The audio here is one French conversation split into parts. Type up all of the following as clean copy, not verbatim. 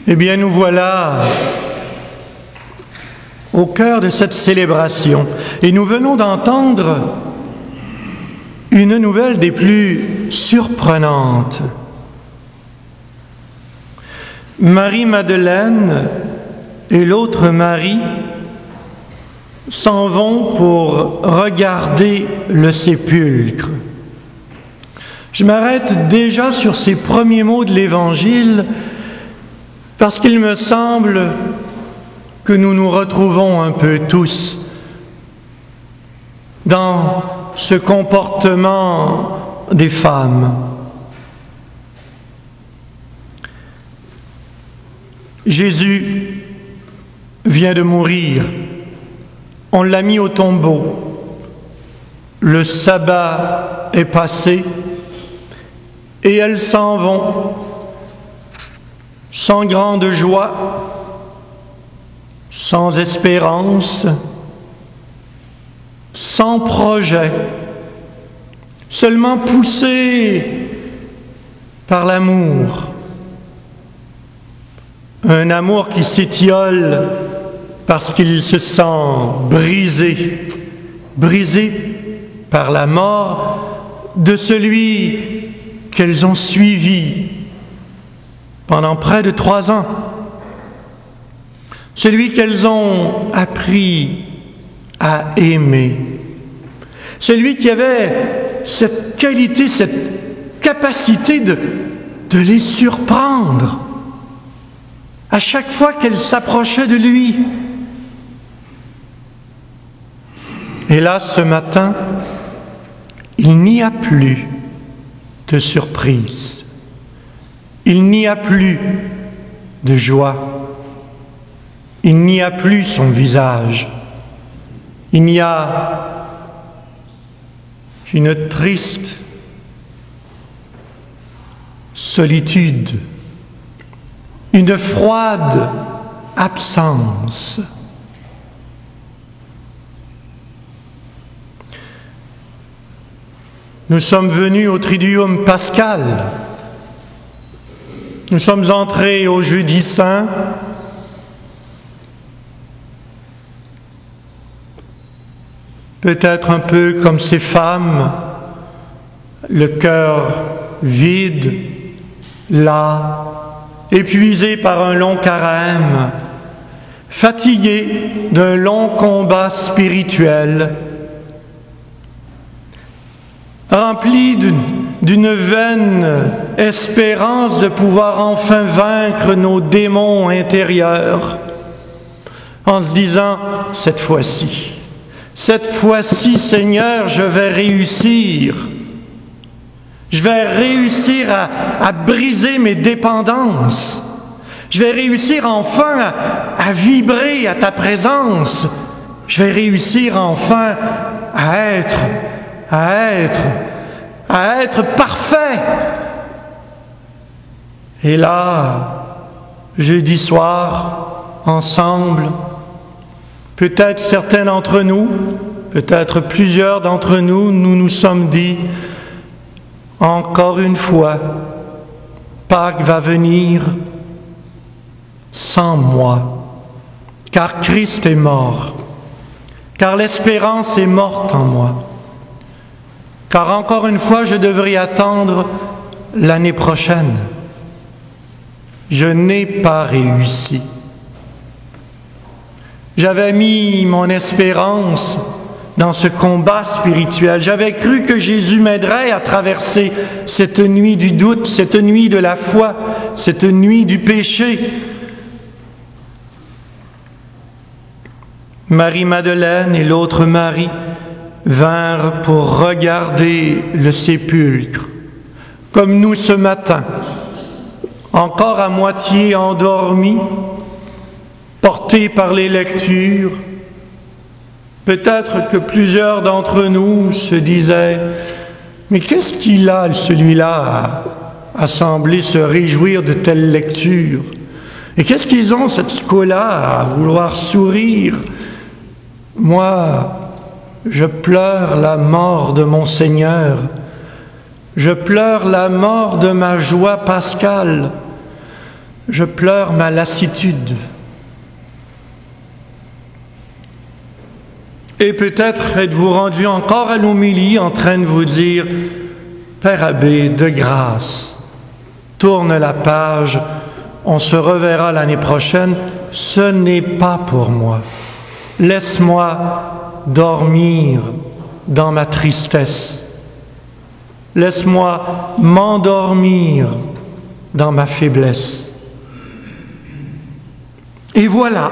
Eh bien, nous voilà au cœur de cette célébration et nous venons d'entendre une nouvelle des plus surprenantes. Marie-Madeleine et l'autre Marie s'en vont pour regarder le sépulcre. Je m'arrête déjà sur ces premiers mots de l'Évangile parce qu'il me semble que nous nous retrouvons un peu tous dans ce comportement des femmes. Jésus vient de mourir. On l'a mis au tombeau. Le sabbat est passé et elles s'en vont sans grande joie, sans espérance, sans projet, seulement poussées par l'amour. Un amour qui s'étiole parce qu'il se sent brisé, brisé par la mort de celui qu'elles ont suivi pendant près de 3 ans, celui qu'elles ont appris à aimer, celui qui avait cette qualité, cette capacité de les surprendre à chaque fois qu'elles s'approchaient de lui. Et là, ce matin, il n'y a plus de surprise. Il n'y a plus de joie. Il n'y a plus son visage. Il n'y a qu'une triste solitude, une froide absence. Nous sommes venus au Triduum pascal. Nous sommes entrés au Jeudi Saint. Peut-être un peu comme ces femmes, le cœur vide, là, épuisé par un long carême, fatigué d'un long combat spirituel, rempli d'une vaine espérance de pouvoir enfin vaincre nos démons intérieurs, en se disant, cette fois-ci, Seigneur, je vais réussir. Je vais réussir à briser mes dépendances. Je vais réussir enfin à vibrer à ta présence. Je vais réussir enfin à être parfait. Et là, jeudi soir, ensemble, peut-être certains d'entre nous, peut-être plusieurs d'entre nous, nous nous sommes dit, encore une fois, Pâques va venir sans moi, car Christ est mort, car l'espérance est morte en moi, car encore une fois, je devrais attendre l'année prochaine. Je n'ai pas réussi. J'avais mis mon espérance dans ce combat spirituel. J'avais cru que Jésus m'aiderait à traverser cette nuit du doute, cette nuit de la foi, cette nuit du péché. Marie-Madeleine et l'autre Marie vinrent pour regarder le sépulcre, comme nous ce matin, encore à moitié endormis, portés par les lectures. Peut-être que plusieurs d'entre nous se disaient « Mais qu'est-ce qu'il a, celui-là, à sembler se réjouir de telle lecture? Et qu'est-ce qu'ils ont, cette scola, à vouloir sourire? Moi, je pleure la mort de mon Seigneur. Je pleure la mort de ma joie pascale. je pleure ma lassitude. Et peut-être êtes-vous rendu encore à l'homélie en train de vous dire « Père Abbé, de grâce, tourne la page, on se reverra l'année prochaine, ce n'est pas pour moi. Laisse-moi dormir dans ma tristesse. Laisse-moi m'endormir dans ma faiblesse. » Et voilà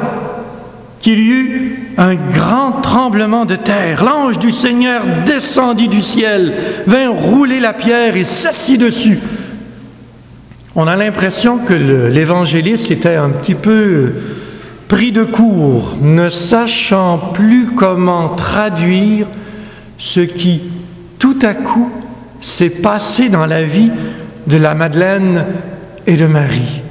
qu'il y eut un grand tremblement de terre. L'ange du Seigneur descendit du ciel, vint rouler la pierre et s'assit dessus. On a l'impression que l'évangéliste était un petit peu pris de court, ne sachant plus comment traduire ce qui, tout à coup, s'est passé dans la vie de la Madeleine et de Marie.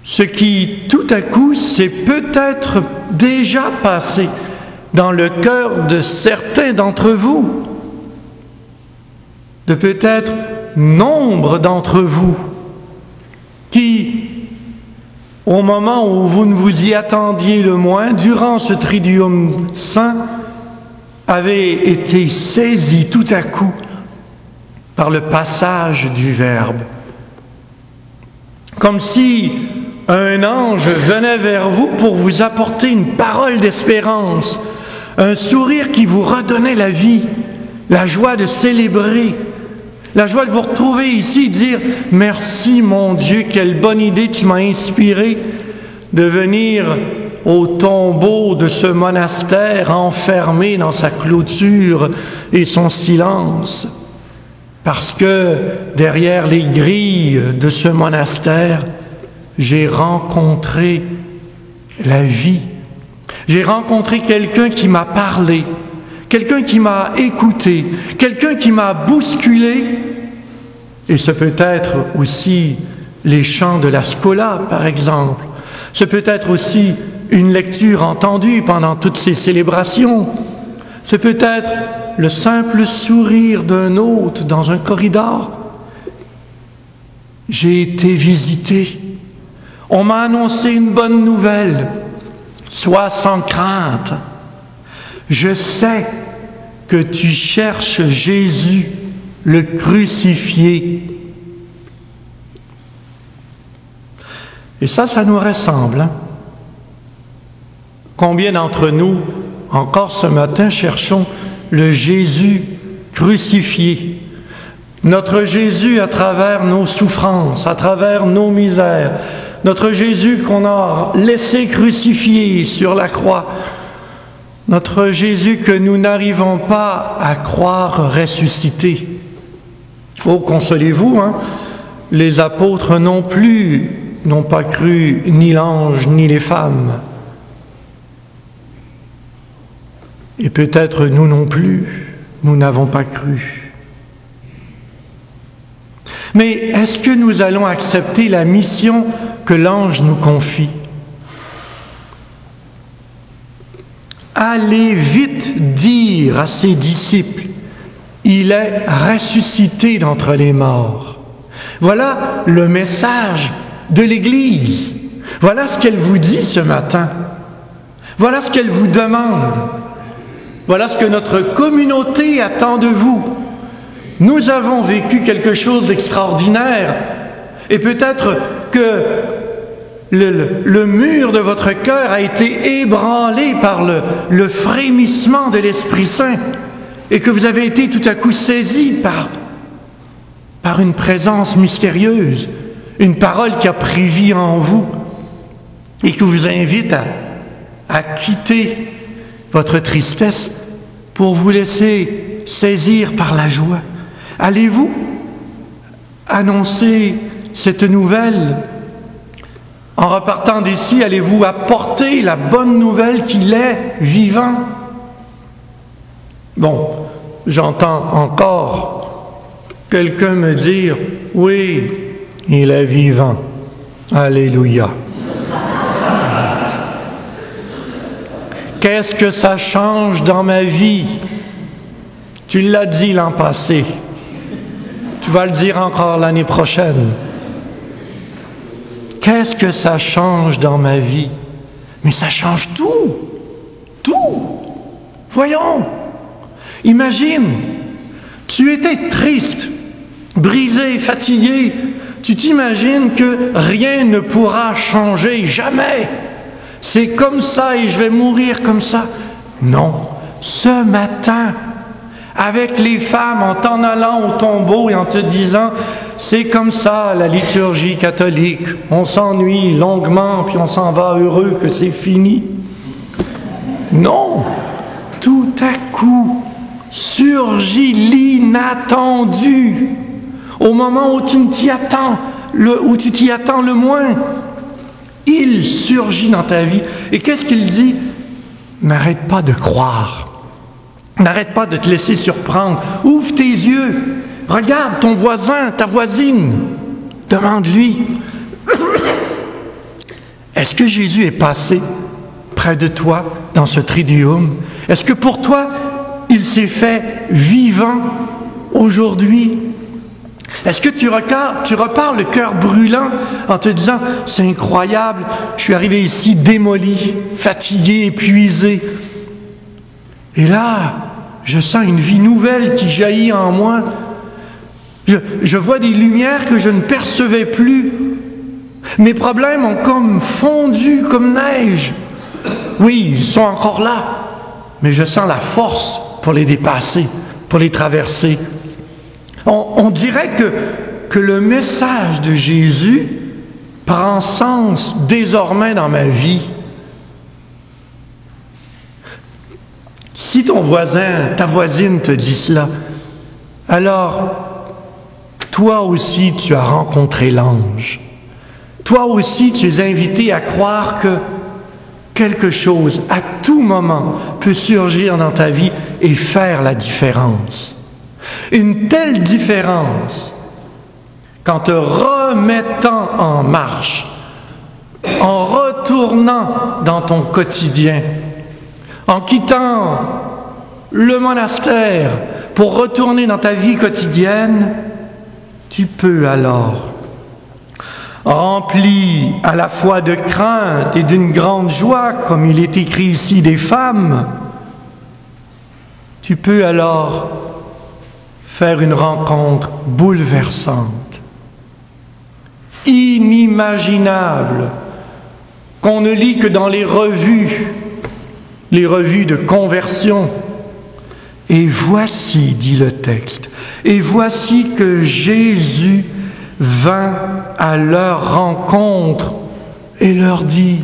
Ce qui, tout à coup, s'est peut-être déjà passé dans le cœur de certains d'entre vous, de peut-être nombre d'entre vous, qui, au moment où vous ne vous y attendiez le moins, durant ce Triduum saint, avez été saisis tout à coup par le passage du Verbe. Comme si un ange venait vers vous pour vous apporter une parole d'espérance, un sourire qui vous redonnait la vie, la joie de célébrer, la joie de vous retrouver ici et dire « Merci mon Dieu, quelle bonne idée tu m'as inspiré de venir au tombeau de ce monastère enfermé dans sa clôture et son silence, parce que derrière les grilles de ce monastère, j'ai rencontré la vie. J'ai rencontré quelqu'un qui m'a parlé, quelqu'un qui m'a écouté, quelqu'un qui m'a bousculé. Et ce peut être aussi les chants de la Scola, par exemple. Ce peut être aussi une lecture entendue pendant toutes ces célébrations. Ce peut être le simple sourire d'un hôte dans un corridor. J'ai été visité. On m'a annoncé une bonne nouvelle. Sois sans crainte. Je sais que tu cherches Jésus, le crucifié. Et ça nous ressemble. Hein? Combien d'entre nous, encore ce matin, cherchons le Jésus crucifié? Notre Jésus à travers nos souffrances, à travers nos misères, notre Jésus qu'on a laissé crucifié sur la croix, notre Jésus que nous n'arrivons pas à croire ressuscité. Oh, consolez-vous, hein? Les apôtres non plus n'ont pas cru ni l'ange ni les femmes. Et peut-être nous non plus, nous n'avons pas cru. Mais est-ce que nous allons accepter la mission que l'ange nous confie? Allez vite dire à ses disciples, il est ressuscité d'entre les morts. Voilà le message de l'Église. Voilà ce qu'elle vous dit ce matin. Voilà ce qu'elle vous demande. Voilà ce que notre communauté attend de vous. Nous avons vécu quelque chose d'extraordinaire et peut-être que le mur de votre cœur a été ébranlé par le frémissement de l'Esprit Saint et que vous avez été tout à coup saisi par une présence mystérieuse, une parole qui a pris vie en vous et qui vous invite à quitter votre tristesse pour vous laisser saisir par la joie. Allez-vous annoncer cette nouvelle? En repartant d'ici, allez-vous apporter la bonne nouvelle qu'il est vivant? Bon, j'entends encore quelqu'un me dire, oui, il est vivant. Alléluia. Qu'est-ce que ça change dans ma vie? Tu l'as dit l'an passé. Tu vas le dire encore l'année prochaine. qu'est-ce que ça change dans ma vie? Mais ça change tout, tout. Voyons, imagine, tu étais triste, brisé, fatigué, tu t'imagines que rien ne pourra changer, jamais. C'est comme ça et je vais mourir comme ça. Non, ce matin, avec les femmes, en t'en allant au tombeau et en te disant, c'est comme ça la liturgie catholique, on s'ennuie longuement puis on s'en va heureux que c'est fini. Non, tout à coup surgit l'inattendu au moment où tu t'y attends, où tu t'y attends le moins. Il surgit dans ta vie. Et qu'est-ce qu'il dit? N'arrête pas de croire. N'arrête pas de te laisser surprendre. Ouvre tes yeux. Regarde ton voisin, ta voisine. Demande-lui. Est-ce que Jésus est passé près de toi dans ce triduum? Est-ce que pour toi, il s'est fait vivant aujourd'hui? Est-ce que tu repars le cœur brûlant en te disant « C'est incroyable, je suis arrivé ici démoli, fatigué, épuisé. Et là, je sens une vie nouvelle qui jaillit en moi. Je vois des lumières que je ne percevais plus. Mes problèmes ont comme fondu comme neige. Oui, ils sont encore là, mais je sens la force pour les dépasser, pour les traverser. » On dirait que le message de Jésus prend sens désormais dans ma vie. Si ton voisin, ta voisine te dit cela, alors toi aussi tu as rencontré l'ange. Toi aussi tu es invité à croire que quelque chose, à tout moment, peut surgir dans ta vie et faire la différence. Une telle différence qu'en te remettant en marche, en retournant dans ton quotidien, en quittant le monastère pour retourner dans ta vie quotidienne, tu peux alors, rempli à la fois de crainte et d'une grande joie, comme il est écrit ici des femmes, tu peux alors faire une rencontre bouleversante, inimaginable, qu'on ne lit que dans les revues de conversion. Et voici, dit le texte, et voici que Jésus vint à leur rencontre et leur dit,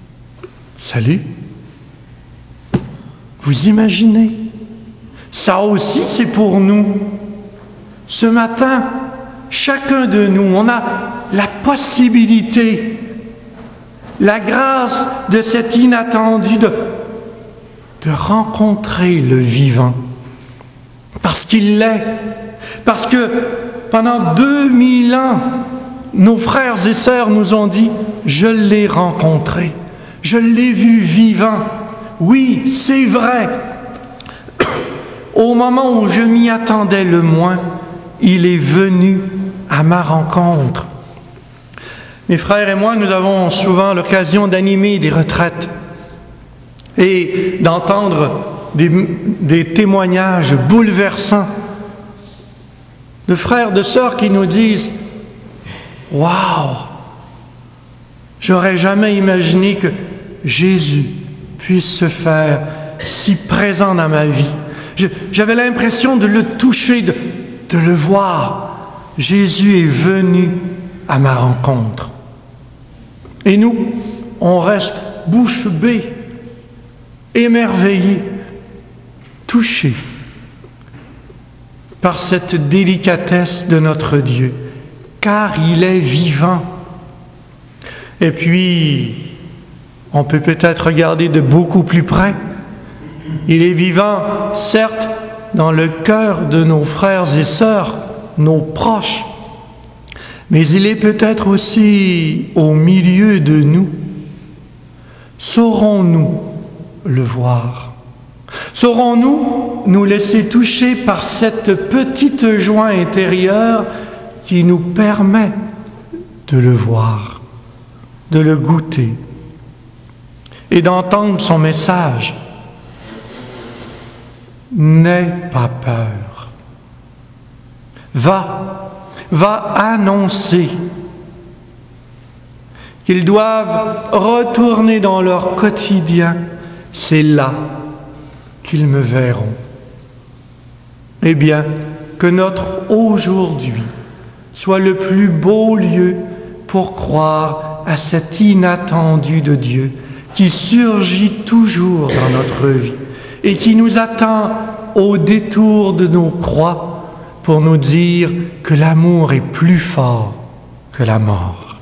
« Salut, vous imaginez ? Ça aussi, c'est pour nous. Ce matin, chacun de nous, on a la possibilité, la grâce de cet inattendu de rencontrer le vivant. Parce qu'il l'est. Parce que pendant 2000 ans, nos frères et sœurs nous ont dit, je l'ai rencontré, je l'ai vu vivant. Oui, c'est vrai. Au moment où je m'y attendais le moins, il est venu à ma rencontre. Mes frères et moi, nous avons souvent l'occasion d'animer des retraites et d'entendre des témoignages bouleversants de frères, de sœurs qui nous disent « Waouh! J'aurais jamais imaginé que Jésus puisse se faire si présent dans ma vie. J'avais l'impression de le toucher, de le voir. Jésus est venu à ma rencontre. » Et nous, on reste bouche bée, émerveillés, touchés par cette délicatesse de notre Dieu, car il est vivant. Et puis, on peut peut-être regarder de beaucoup plus près. Il est vivant, certes, dans le cœur de nos frères et sœurs, nos proches, mais il est peut-être aussi au milieu de nous. Saurons-nous le voir? Saurons-nous nous laisser toucher par cette petite joie intérieure qui nous permet de le voir? de le goûter et d'entendre son message. N'aie pas peur. Va annoncer qu'ils doivent retourner dans leur quotidien. C'est là qu'ils me verront. Eh bien, que notre aujourd'hui soit le plus beau lieu pour croire à cet inattendu de Dieu qui surgit toujours dans notre vie et qui nous attend au détour de nos croix pour nous dire que l'amour est plus fort que la mort.